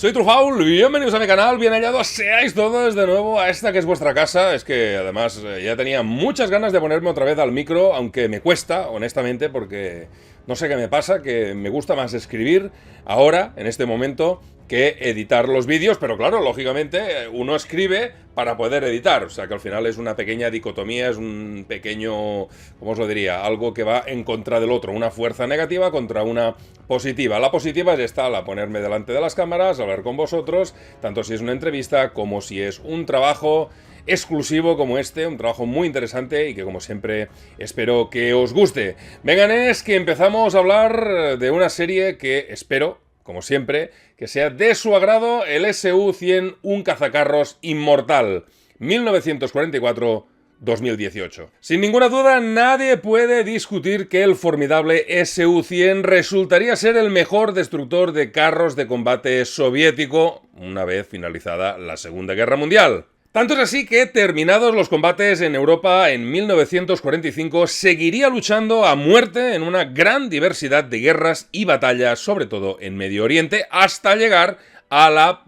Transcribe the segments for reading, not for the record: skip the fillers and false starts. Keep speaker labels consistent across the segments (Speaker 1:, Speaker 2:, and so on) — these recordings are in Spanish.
Speaker 1: soy Trujaul, bienvenidos a mi canal, bien hallados seáis todos de nuevo a esta que es vuestra casa. Es que además ya tenía muchas ganas de ponerme otra vez al micro, aunque me cuesta, honestamente, porque no sé qué me pasa, que me gusta más escribir ahora, en este momento, que editar los vídeos, pero claro, lógicamente uno escribe para poder editar, o sea que al final es una pequeña dicotomía, es un pequeño, ¿cómo os lo diría? Algo que va en contra del otro, una fuerza negativa contra una positiva. La positiva es esta, la ponerme delante de las cámaras, hablar con vosotros, tanto si es una entrevista como si es un trabajo exclusivo como este, un trabajo muy interesante y que como siempre espero que os guste. Vengan, es que empezamos a hablar de una serie que espero, como siempre, que sea de su agrado, el SU-100, un cazacarros inmortal, 1944-2018. Sin ninguna duda, nadie puede discutir que el formidable SU-100 resultaría ser el mejor destructor de carros de combate soviético una vez finalizada la Segunda Guerra Mundial. Tanto es así que, terminados los combates en Europa en 1945, seguiría luchando a muerte en una gran diversidad de guerras y batallas, sobre todo en Medio Oriente, hasta llegar a la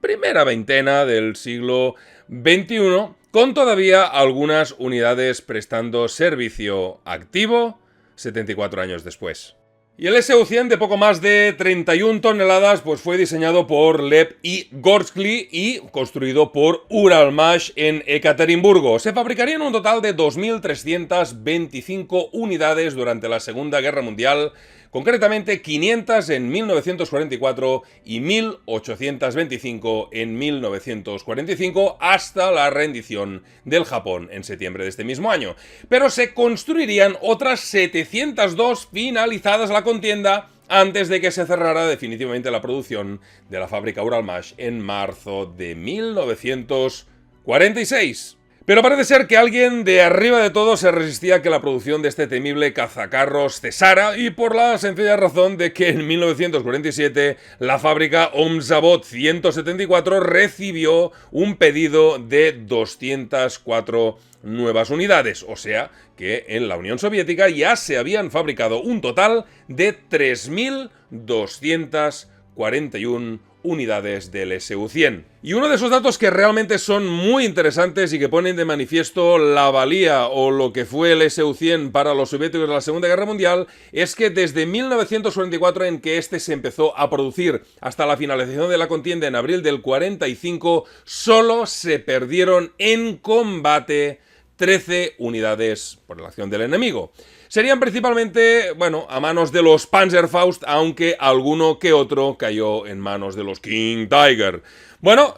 Speaker 1: primera veintena del siglo XXI, con todavía algunas unidades prestando servicio activo 74 años después. Y el SU-100 de poco más de 31 toneladas pues fue diseñado por Lev I. Gorskly y construido por Uralmash en Ekaterimburgo. Se fabricarían un total de 2.325 unidades durante la Segunda Guerra Mundial, concretamente 500 en 1944 y 1.825 en 1945 hasta la rendición del Japón en septiembre de este mismo año. Pero se construirían otras 702 finalizadas la contienda antes de que se cerrara definitivamente la producción de la fábrica Uralmash en marzo de 1946. Pero parece ser que alguien de arriba de todo se resistía a que la producción de este temible cazacarros cesara, y por la sencilla razón de que en 1947 la fábrica Omzavod 174 recibió un pedido de 204 nuevas unidades, o sea que en la Unión Soviética ya se habían fabricado un total de 3.241 unidades del SU-100. Y uno de esos datos que realmente son muy interesantes y que ponen de manifiesto la valía o lo que fue el SU-100 para los soviéticos de la Segunda Guerra Mundial es que desde 1944, en que este se empezó a producir, hasta la finalización de la contienda en abril del 45, solo se perdieron en combate 13 unidades por la acción del enemigo. Serían principalmente, bueno, a manos de los Panzerfaust, aunque alguno que otro cayó en manos de los King Tiger. Bueno,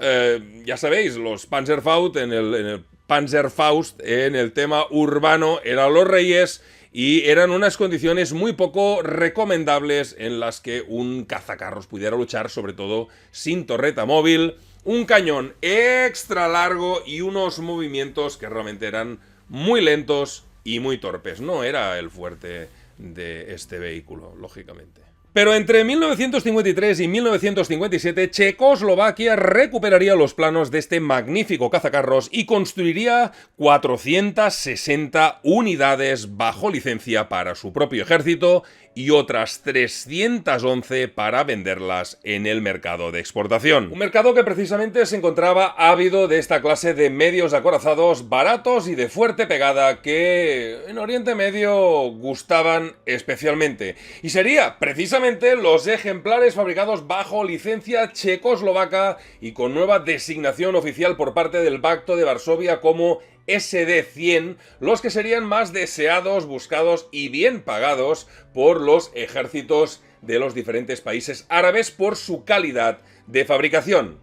Speaker 1: ya sabéis, los Panzerfaust en el Panzerfaust, en el tema urbano, eran los reyes y eran unas condiciones muy poco recomendables en las que un cazacarros pudiera luchar, sobre todo sin torreta móvil, un cañón extra largo y unos movimientos que realmente eran muy lentos y muy torpes. No era el fuerte de este vehículo, lógicamente. Pero entre 1953 y 1957, Checoslovaquia recuperaría los planos de este magnífico cazacarros y construiría 460 unidades bajo licencia para su propio ejército y otras 311 para venderlas en el mercado de exportación. Un mercado que precisamente se encontraba ávido de esta clase de medios acorazados baratos y de fuerte pegada que en Oriente Medio gustaban especialmente. Y sería precisamente los ejemplares fabricados bajo licencia checoslovaca y con nueva designación oficial por parte del Pacto de Varsovia como SD-100, los que serían más deseados, buscados y bien pagados por los ejércitos de los diferentes países árabes por su calidad de fabricación.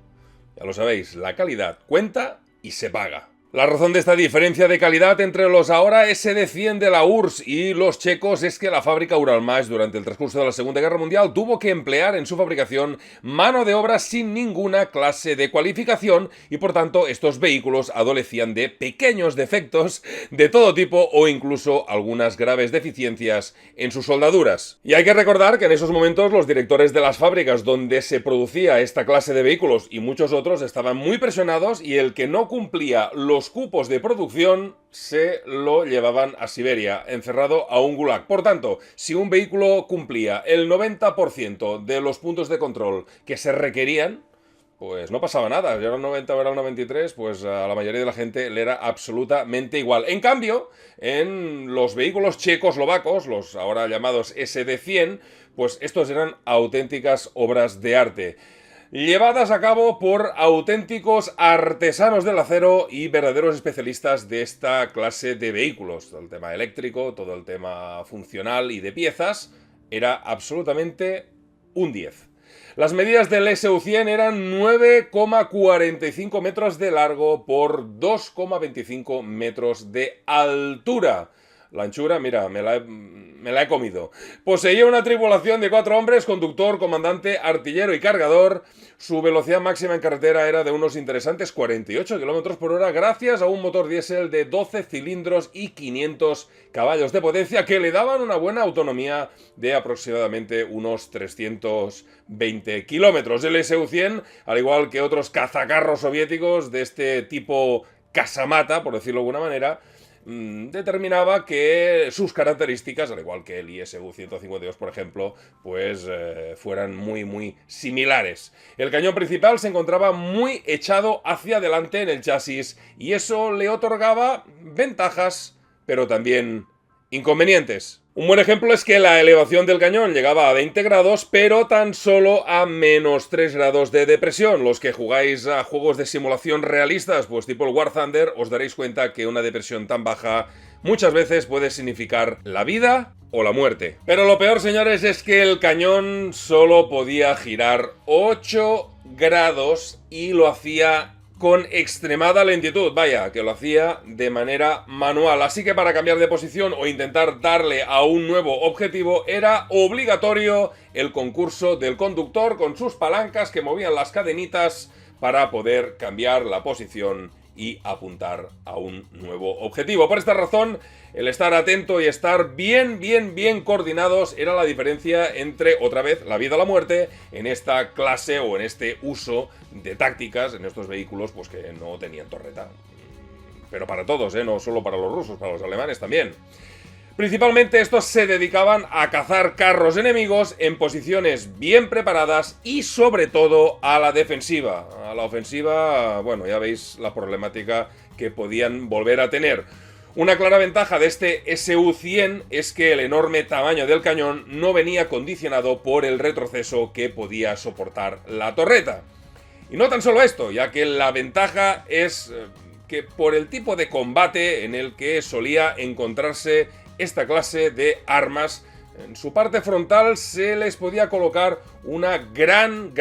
Speaker 1: Ya lo sabéis, la calidad cuenta y se paga. La razón de esta diferencia de calidad entre los ahora SD-100 de la URSS y los checos es que la fábrica Uralmash durante el transcurso de la Segunda Guerra Mundial tuvo que emplear en su fabricación mano de obra sin ninguna clase de cualificación y por tanto estos vehículos adolecían de pequeños defectos de todo tipo o incluso algunas graves deficiencias en sus soldaduras. Y hay que recordar que en esos momentos los directores de las fábricas donde se producía esta clase de vehículos y muchos otros estaban muy presionados y el que no cumplía los los cupos de producción se lo llevaban a Siberia, encerrado a un gulag. Por tanto, si un vehículo cumplía el 90% de los puntos de control que se requerían, pues no pasaba nada. Ya era un 90 o era un 93, pues a la mayoría de la gente le era absolutamente igual. En cambio, en los vehículos checoslovacos, los ahora llamados SD-100, pues estos eran auténticas obras de arte, llevadas a cabo por auténticos artesanos del acero y verdaderos especialistas de esta clase de vehículos. Todo el tema eléctrico, todo el tema funcional y de piezas, era absolutamente un 10. Las medidas del SU-100 eran 9,45 metros de largo por 2,25 metros de altura. La anchura, mira, me la he comido. Poseía una tripulación de 4 hombres, conductor, comandante, artillero y cargador. Su velocidad máxima en carretera era de unos interesantes 48 km por hora gracias a un motor diésel de 12 cilindros y 500 caballos de potencia que le daban una buena autonomía de aproximadamente unos 320 kilómetros. El SU-100, al igual que otros cazacarros soviéticos de este tipo casamata, por decirlo de alguna manera, determinaba que sus características, al igual que el ISU-152, por ejemplo, pues fueran muy similares. El cañón principal se encontraba muy echado hacia adelante en el chasis y eso le otorgaba ventajas, pero también inconvenientes. Un buen ejemplo es que la elevación del cañón llegaba a 20 grados, pero tan solo a menos 3 grados de depresión. Los que jugáis a juegos de simulación realistas, pues tipo el War Thunder, os daréis cuenta que una depresión tan baja muchas veces puede significar la vida o la muerte. Pero lo peor, señores, es que el cañón solo podía girar 8 grados y lo hacía con extremada lentitud, vaya, que lo hacía de manera manual. Así que para cambiar de posición o intentar darle a un nuevo objetivo era obligatorio el concurso del conductor con sus palancas que movían las cadenitas para poder cambiar la posición y apuntar a un nuevo objetivo. Por esta razón, el estar atento y estar bien coordinados era la diferencia entre, otra vez, la vida o la muerte en esta clase o en este uso de tácticas en estos vehículos pues que no tenían torreta. Pero para todos, no solo para los rusos, para los alemanes también. Principalmente estos se dedicaban a cazar carros enemigos en posiciones bien preparadas y sobre todo a la defensiva. A la ofensiva, bueno, ya veis la problemática que podían volver a tener. Una clara ventaja de este SU-100 es que el enorme tamaño del cañón no venía condicionado por el retroceso que podía soportar la torreta. Y no tan solo esto, ya que la ventaja es que por el tipo de combate en el que solía encontrarse esta clase de armas, en su parte frontal se les podía colocar una gran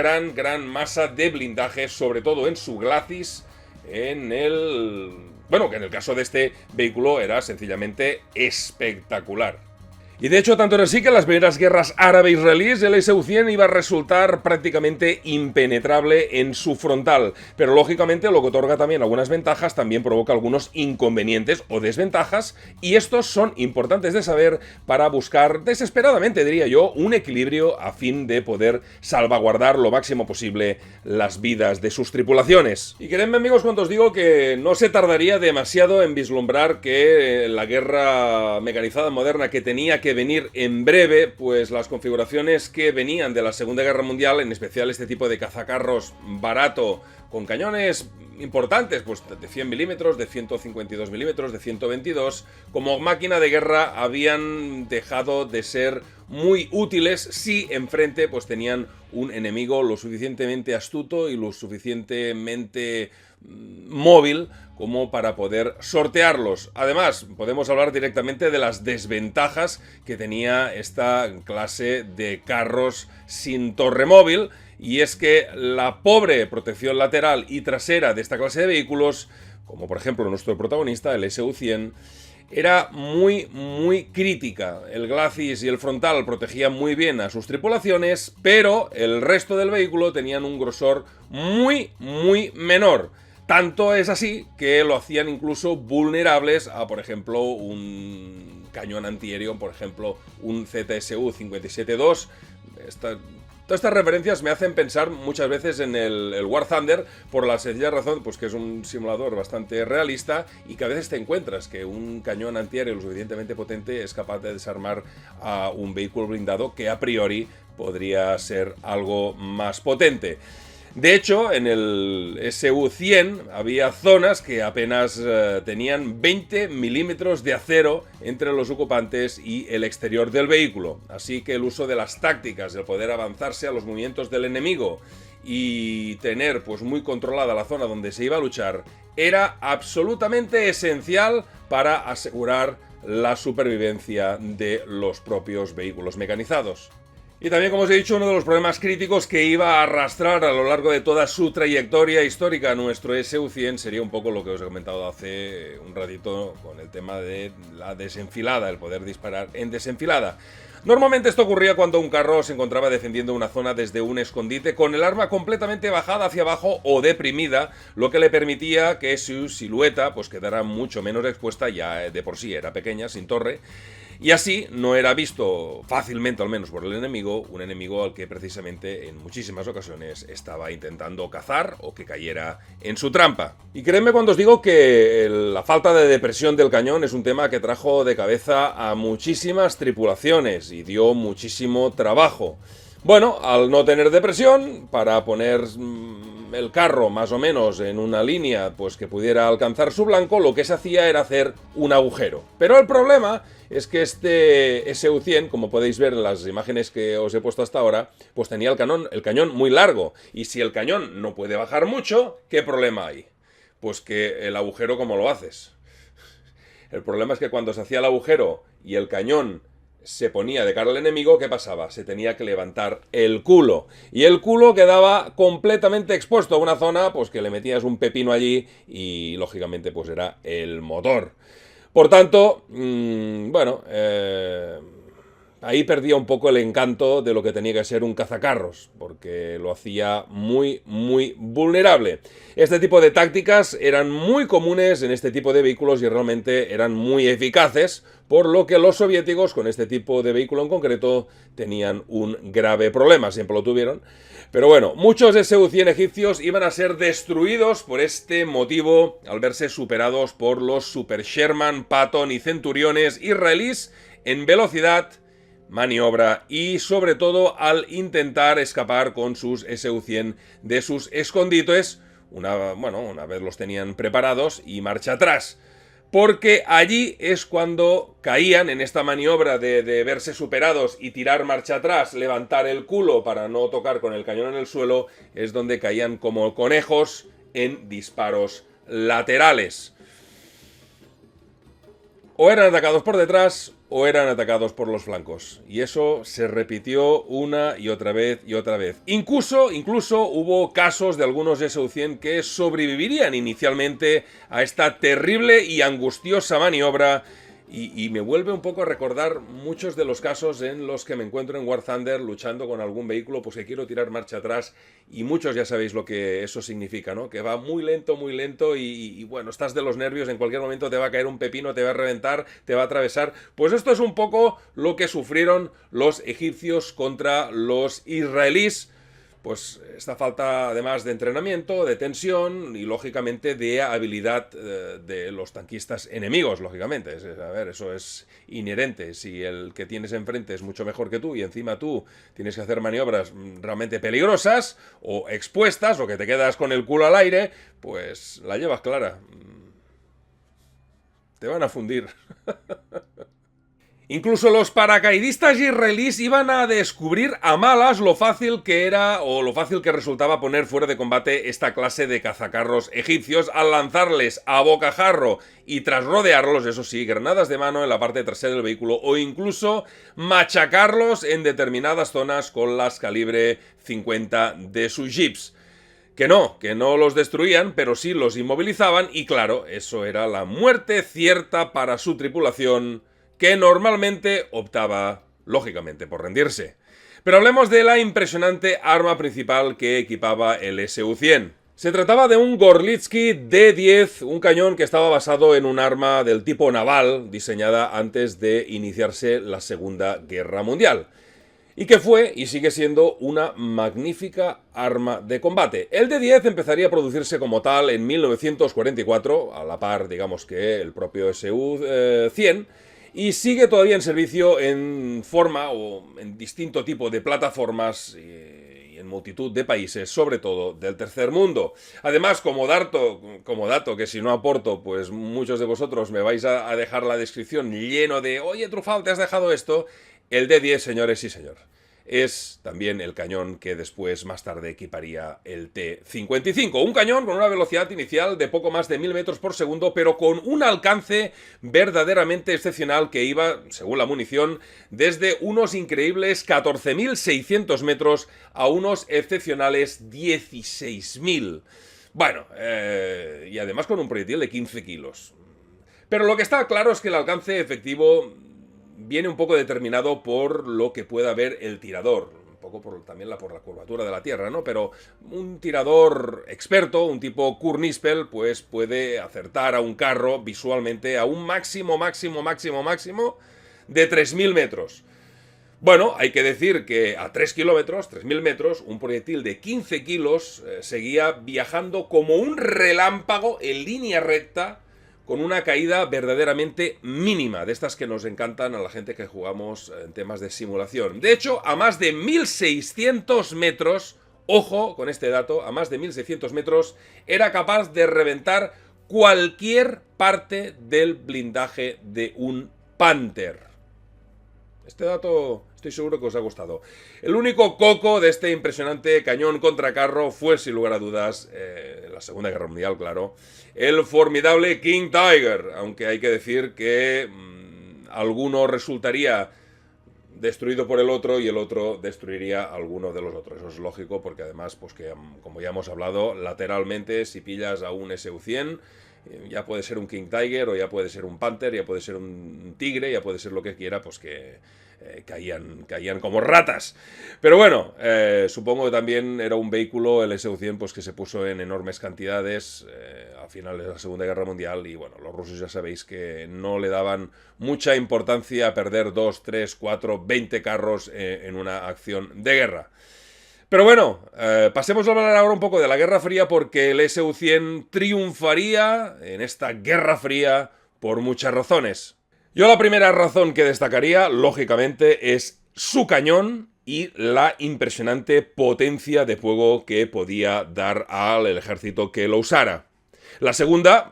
Speaker 1: masa de blindaje, sobre todo en su glacis, bueno, que en el caso de este vehículo era sencillamente espectacular. Y de hecho, tanto era así que en las primeras guerras árabe-israelíes el SU-100 iba a resultar prácticamente impenetrable en su frontal. Pero lógicamente lo que otorga también algunas ventajas también provoca algunos inconvenientes o desventajas, y estos son importantes de saber para buscar desesperadamente, diría yo, un equilibrio a fin de poder salvaguardar lo máximo posible las vidas de sus tripulaciones. Y queredme, amigos, cuando os digo que no se tardaría demasiado en vislumbrar que la guerra mecanizada moderna que tenía que venir en breve, pues las configuraciones que venían de la Segunda Guerra Mundial, en especial este tipo de cazacarros barato con cañones importantes, pues de 100 milímetros, de 152 milímetros, de 122, como máquina de guerra habían dejado de ser muy útiles si enfrente pues tenían un enemigo lo suficientemente astuto y lo suficientemente móvil como para poder sortearlos. Además, podemos hablar directamente de las desventajas que tenía esta clase de carros sin torre móvil, y es que la pobre protección lateral y trasera de esta clase de vehículos, como por ejemplo nuestro protagonista, el SU-100, era muy crítica. El glacis y el frontal protegían muy bien a sus tripulaciones, pero el resto del vehículo tenían un grosor muy menor. Tanto es así que lo hacían incluso vulnerables a, por ejemplo, un cañón antiaéreo, por ejemplo, un ZSU 57-2. Todas estas referencias me hacen pensar muchas veces en el War Thunder por la sencilla razón pues que es un simulador bastante realista y que a veces te encuentras que un cañón antiaéreo lo suficientemente potente es capaz de desarmar a un vehículo blindado que a priori podría ser algo más potente. De hecho, en el SU-100 había zonas que apenas tenían 20 milímetros de acero entre los ocupantes y el exterior del vehículo. Así que el uso de las tácticas, el poder avanzarse a los movimientos del enemigo y tener pues muy controlada la zona donde se iba a luchar, era absolutamente esencial para asegurar la supervivencia de los propios vehículos mecanizados. Y también, como os he dicho, uno de los problemas críticos que iba a arrastrar a lo largo de toda su trayectoria histórica nuestro SU-100 sería un poco lo que os he comentado hace un ratito con el tema de la desenfilada, el poder disparar en desenfilada. Normalmente esto ocurría cuando un carro se encontraba defendiendo una zona desde un escondite con el arma completamente bajada hacia abajo o deprimida, lo que le permitía que su silueta pues quedara mucho menos expuesta, ya de por sí era pequeña, sin torre, y así no era visto fácilmente, al menos por el enemigo, un enemigo al que precisamente en muchísimas ocasiones estaba intentando cazar o que cayera en su trampa. Y créanme cuando os digo que la falta de depresión del cañón es un tema que trajo de cabeza a muchísimas tripulaciones y dio muchísimo trabajo. Bueno, al no tener depresión, para poner el carro más o menos en una línea pues que pudiera alcanzar su blanco, lo que se hacía era hacer un agujero. Pero el problema es que este SU-100, como podéis ver en las imágenes que os he puesto hasta ahora, pues tenía el cañón muy largo. Y si el cañón no puede bajar mucho, ¿qué problema hay? Pues que el agujero, ¿cómo lo haces? El problema es que cuando se hacía el agujero y el cañón se ponía de cara al enemigo, ¿qué pasaba? Se tenía que levantar el culo. Y el culo quedaba completamente expuesto a una zona pues que le metías un pepino allí y lógicamente pues era el motor. Por tanto, ahí perdía un poco el encanto de lo que tenía que ser un cazacarros, porque lo hacía muy, muy vulnerable. Este tipo de tácticas eran muy comunes en este tipo de vehículos y realmente eran muy eficaces, por lo que los soviéticos con este tipo de vehículo en concreto tenían un grave problema, siempre lo tuvieron. Pero bueno, muchos SU-100 egipcios iban a ser destruidos por este motivo al verse superados por los Super Sherman, Patton y Centuriones israelíes en velocidad, maniobra y sobre todo al intentar escapar con sus SU-100 de sus escondites, una vez los tenían preparados y marcha atrás. Porque allí es cuando caían en esta maniobra de verse superados y tirar marcha atrás, levantar el culo para no tocar con el cañón en el suelo, es donde caían como conejos en disparos laterales. O eran atacados por detrás o eran atacados por los flancos. Y eso se repitió una y otra vez y otra vez. Incluso hubo casos de algunos SU-100 que sobrevivirían inicialmente a esta terrible y angustiosa maniobra. Y me vuelve un poco a recordar muchos de los casos en los que me encuentro en War Thunder luchando con algún vehículo, pues que quiero tirar marcha atrás y muchos ya sabéis lo que eso significa, ¿no? Que va muy lento y bueno, estás de los nervios, en cualquier momento te va a caer un pepino, te va a reventar, te va a atravesar. Pues esto es un poco lo que sufrieron los egipcios contra los israelíes. Pues esta falta además de entrenamiento, de tensión y lógicamente de habilidad de los tanquistas enemigos, lógicamente. A ver, eso es inherente. Si el que tienes enfrente es mucho mejor que tú y encima tú tienes que hacer maniobras realmente peligrosas o expuestas o que te quedas con el culo al aire, pues la llevas clara. Te van a fundir. Incluso los paracaidistas israelíes iban a descubrir a malas lo fácil que era o lo fácil que resultaba poner fuera de combate esta clase de cazacarros egipcios al lanzarles a bocajarro y tras rodearlos, eso sí, granadas de mano en la parte trasera del vehículo o incluso machacarlos en determinadas zonas con las calibre 50 de sus jeeps. Que no los destruían, pero sí los inmovilizaban y claro, eso era la muerte cierta para su tripulación, que normalmente optaba, lógicamente, por rendirse. Pero hablemos de la impresionante arma principal que equipaba el SU-100. Se trataba de un Gorlitsky D-10, un cañón que estaba basado en un arma del tipo naval, diseñada antes de iniciarse la Segunda Guerra Mundial. y que fue y sigue siendo una magnífica arma de combate. El D10 empezaría a producirse como tal en 1944, a la par, digamos, que el propio SU-100, y sigue todavía en servicio en forma o en distinto tipo de plataformas y en multitud de países, sobre todo del tercer mundo. Además, como dato que si no aporto, pues muchos de vosotros me vais a dejar la descripción lleno de «Oye, Truffaut, ¿te has dejado esto?». El D10, señores y señor, es también el cañón que después, más tarde, equiparía el T-55. Un cañón con una velocidad inicial de poco más de 1000 metros por segundo, pero con un alcance verdaderamente excepcional que iba, según la munición, desde unos increíbles 14.600 metros a unos excepcionales 16.000. Bueno, y además con un proyectil de 15 kilos. Pero lo que está claro es que el alcance efectivo viene un poco determinado por lo que pueda ver el tirador, un poco también por la curvatura de la Tierra, ¿no? Pero un tirador experto, un tipo Kurt Nispel, pues puede acertar a un carro visualmente a un máximo de 3.000 metros. Bueno, hay que decir que a 3 kilómetros, 3.000 metros, un proyectil de 15 kilos seguía viajando como un relámpago en línea recta, con una caída verdaderamente mínima, de estas que nos encantan a la gente que jugamos en temas de simulación. De hecho, a más de 1.600 metros, ojo con este dato, a más de 1.600 metros, era capaz de reventar cualquier parte del blindaje de un Panther. Este dato estoy seguro que os ha gustado. El único coco de este impresionante cañón contra carro fue, sin lugar a dudas, en la Segunda Guerra Mundial, claro, el formidable King Tiger, aunque hay que decir que alguno resultaría destruido por el otro y el otro destruiría a alguno de los otros. Eso es lógico porque además, pues que como ya hemos hablado, lateralmente, si pillas a un SU-100, ya puede ser un King Tiger o ya puede ser un Panther, ya puede ser un tigre, ya puede ser lo que quiera, pues que caían como ratas. Pero bueno, supongo que también era un vehículo, el SU-100, pues que se puso en enormes cantidades a finales de la Segunda Guerra Mundial y bueno, los rusos ya sabéis que no le daban mucha importancia a perder 2, 3, 4, 20 carros en una acción de guerra. Pero bueno, pasemos a hablar ahora un poco de la Guerra Fría porque el SU-100 triunfaría en esta Guerra Fría por muchas razones. Yo la primera razón que destacaría, lógicamente, es su cañón y la impresionante potencia de fuego que podía dar al ejército que lo usara. La segunda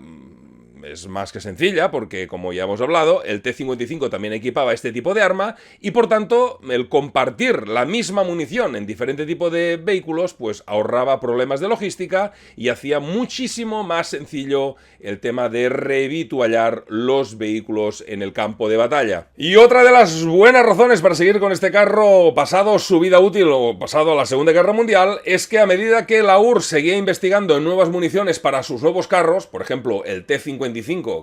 Speaker 1: es más que sencilla porque, como ya hemos hablado, el T-55 también equipaba este tipo de arma y, por tanto, el compartir la misma munición en diferente tipo de vehículos pues ahorraba problemas de logística y hacía muchísimo más sencillo el tema de revituallar los vehículos en el campo de batalla. Y otra de las buenas razones para seguir con este carro pasado su vida útil o pasado a la Segunda Guerra Mundial es que a medida que la URSS seguía investigando en nuevas municiones para sus nuevos carros, por ejemplo el T-55,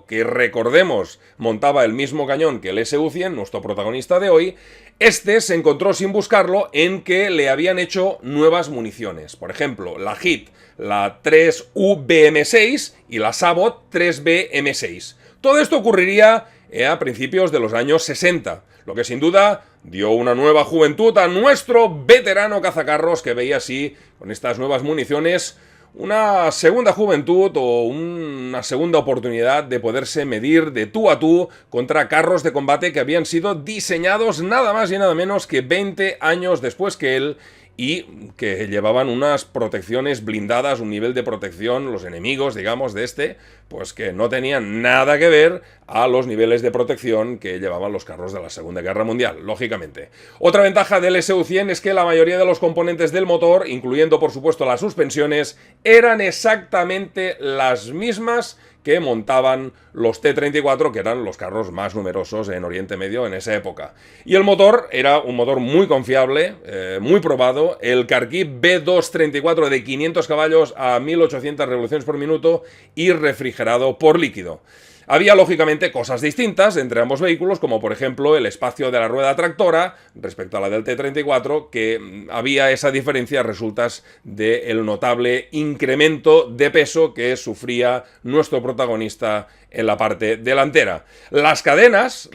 Speaker 1: que recordemos montaba el mismo cañón que el SU-100, nuestro protagonista de hoy, este se encontró sin buscarlo en que le habían hecho nuevas municiones. Por ejemplo, la HIT, la 3UBM6 y la Sabot 3BM6. Todo esto ocurriría a principios de los años 60, lo que sin duda dio una nueva juventud a nuestro veterano cazacarros que veía así, con estas nuevas municiones, una segunda juventud o una segunda oportunidad de poderse medir de tú a tú contra carros de combate que habían sido diseñados nada más y nada menos que 20 años después que él y que llevaban unas protecciones blindadas, un nivel de protección, los enemigos, digamos, de este, pues que no tenían nada que ver a los niveles de protección que llevaban los carros de la Segunda Guerra Mundial, lógicamente. Otra ventaja del SU-100 es que la mayoría de los componentes del motor, incluyendo por supuesto las suspensiones, eran exactamente las mismas que montaban los T-34, que eran los carros más numerosos en Oriente Medio en esa época. Y el motor era un motor muy confiable, muy probado, el Kharkiv B234 de 500 caballos a 1800 revoluciones por minuto y refrigerado por líquido. Había, lógicamente, cosas distintas entre ambos vehículos, como por ejemplo el espacio de la rueda tractora respecto a la del T-34, que había esa diferencia a resultas del notable incremento de peso que sufría nuestro protagonista en la parte delantera. Las cadenas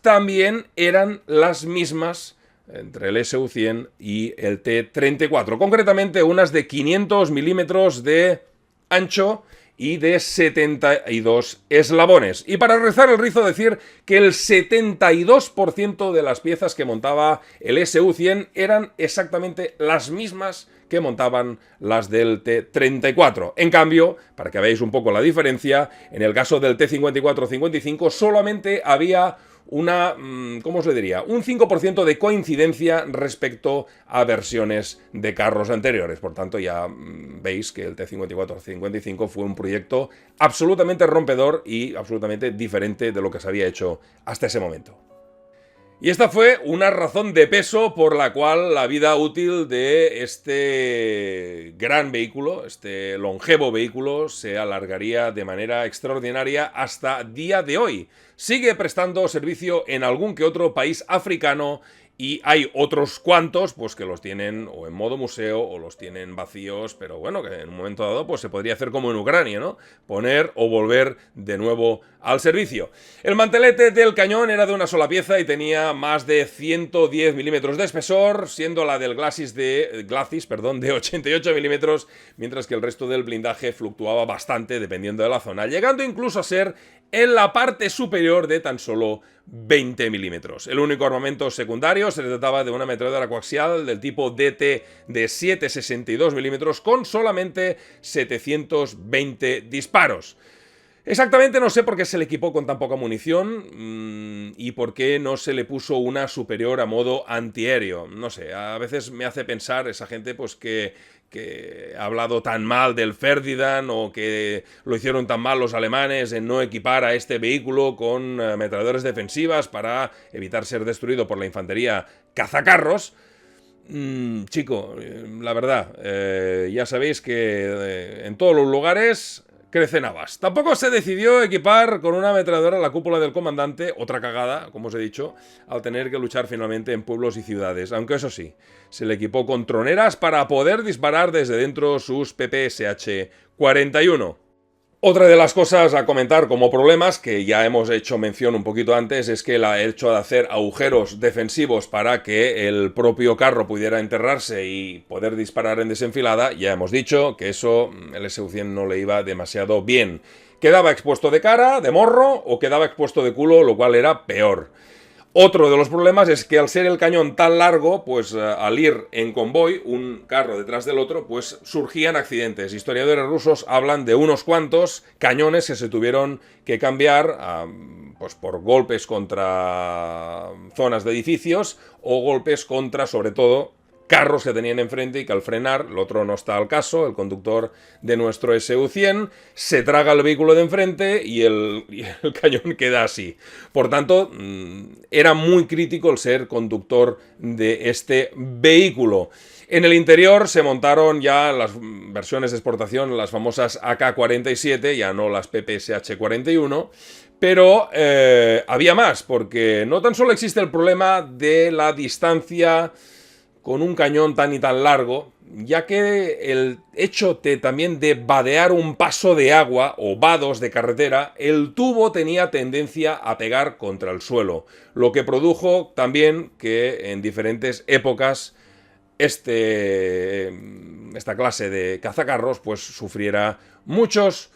Speaker 1: también eran las mismas entre el SU-100 y el T-34. Concretamente unas de 500 milímetros de ancho y de 72 eslabones. Y para rizar el rizo decir que el 72% de las piezas que montaba el SU-100 eran exactamente las mismas que montaban las del T-34. En cambio, para que veáis un poco la diferencia, en el caso del T-54-55 solamente había una, ¿cómo os le diría? Un 5% de coincidencia respecto a versiones de carros anteriores. Por tanto, ya veis que el T-54-55 fue un proyecto absolutamente rompedor y absolutamente diferente de lo que se había hecho hasta ese momento. Y esta fue una razón de peso por la cual la vida útil de este gran vehículo, este longevo vehículo, se alargaría de manera extraordinaria hasta día de hoy. Sigue prestando servicio en algún que otro país africano y hay otros cuantos pues que los tienen o en modo museo o los tienen vacíos, pero bueno, que en un momento dado pues se podría hacer como en Ucrania, ¿no? Poner o volver de nuevo al servicio. El mantelete del cañón era de una sola pieza y tenía más de 110 milímetros de espesor, siendo la del Glacis de 88 milímetros, mientras que el resto del blindaje fluctuaba bastante dependiendo de la zona, llegando incluso a ser en la parte superior de tan solo 20 milímetros. El único armamento secundario se trataba de una ametralladora coaxial del tipo DT de 7,62 milímetros con solamente 720 disparos. Exactamente no sé por qué se le equipó con tan poca munición y por qué no se le puso una superior a modo antiaéreo. No sé, a veces me hace pensar esa gente pues que ha hablado tan mal del Ferdinand o que lo hicieron tan mal los alemanes en no equipar a este vehículo con ametralladoras defensivas para evitar ser destruido por la infantería cazacarros. Chico, la verdad, ya sabéis que en todos los lugares crecen habas. Tampoco se decidió equipar con una ametralladora la cúpula del comandante, otra cagada, como os he dicho, al tener que luchar finalmente en pueblos y ciudades. Aunque eso sí, se le equipó con troneras para poder disparar desde dentro sus PPSH-41. Otra de las cosas a comentar como problemas, que ya hemos hecho mención un poquito antes, es que el hecho de hacer agujeros defensivos para que el propio carro pudiera enterrarse y poder disparar en desenfilada, ya hemos dicho que eso el SU-100 no le iba demasiado bien. Quedaba expuesto de cara, de morro, o quedaba expuesto de culo, lo cual era peor. Otro de los problemas es que al ser el cañón tan largo, pues al ir en convoy, un carro detrás del otro, pues surgían accidentes. Historiadores rusos hablan de unos cuantos cañones que se tuvieron que cambiar pues por golpes contra zonas de edificios o golpes contra, sobre todo, carros que tenían enfrente y que al frenar, el otro no está al caso, el conductor de nuestro SU-100 se traga el vehículo de enfrente y el cañón queda así. Por tanto, era muy crítico el ser conductor de este vehículo. En el interior se montaron ya las versiones de exportación, las famosas AK-47, ya no las PPSH-41, pero había más, porque no tan solo existe el problema de la distancia con un cañón tan y tan largo, ya que el hecho también de vadear un paso de agua o vados de carretera, el tubo tenía tendencia a pegar contra el suelo, lo que produjo también que en diferentes épocas esta clase de cazacarros pues sufriera muchos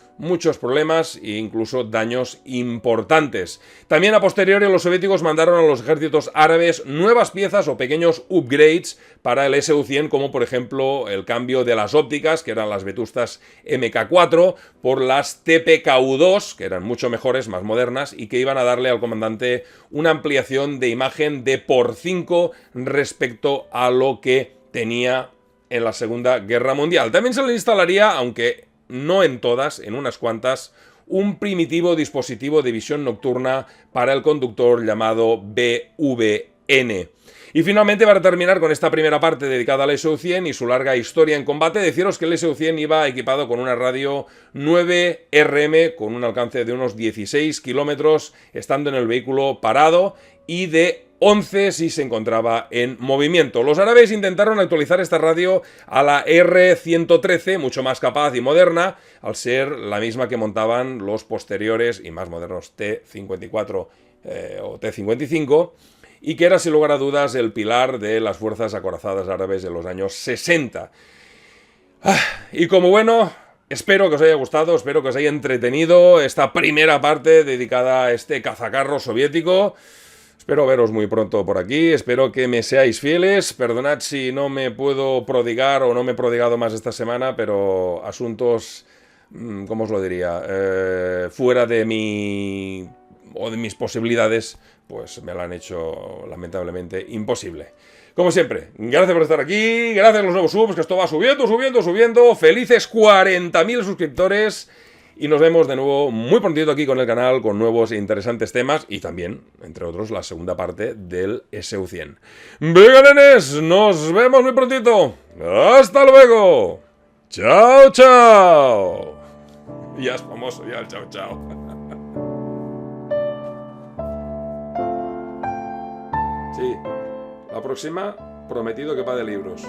Speaker 1: problemas e incluso daños importantes. También a posteriori los soviéticos mandaron a los ejércitos árabes nuevas piezas o pequeños upgrades para el SU-100, como por ejemplo el cambio de las ópticas, que eran las vetustas MK4, por las TPKU-2, que eran mucho mejores, más modernas, y que iban a darle al comandante una ampliación de imagen de por 5 respecto a lo que tenía en la Segunda Guerra Mundial. También se le instalaría, aunque no en todas, en unas cuantas, un primitivo dispositivo de visión nocturna para el conductor llamado BVN. Y finalmente, para terminar con esta primera parte dedicada al SU-100 y su larga historia en combate, deciros que el SU-100 iba equipado con una radio 9RM con un alcance de unos 16 kilómetros, estando en el vehículo parado, y de 11 si se encontraba en movimiento. Los árabes intentaron actualizar esta radio a la R113, mucho más capaz y moderna, al ser la misma que montaban los posteriores y más modernos T-54 o T-55, y que era sin lugar a dudas el pilar de las fuerzas acorazadas árabes de los años 60. Y como bueno, espero que os haya gustado, espero que os haya entretenido esta primera parte dedicada a este cazacarro soviético. Espero veros muy pronto por aquí, espero que me seáis fieles. Perdonad si no me puedo prodigar o no me he prodigado más esta semana, pero asuntos, ¿cómo os lo diría? Fuera de mi o de mis posibilidades, pues me lo han hecho lamentablemente imposible. Como siempre, gracias por estar aquí, gracias a los nuevos subs, que esto va subiendo. Felices 40.000 suscriptores. Y nos vemos de nuevo muy prontito aquí con el canal, con nuevos e interesantes temas y también, entre otros, la segunda parte del SU-100. ¡Venga, nenes! ¡Nos vemos muy prontito! ¡Hasta luego! ¡Chao, chao! Ya es famoso ya el chao, chao. Sí, la próxima, prometido que va de libros.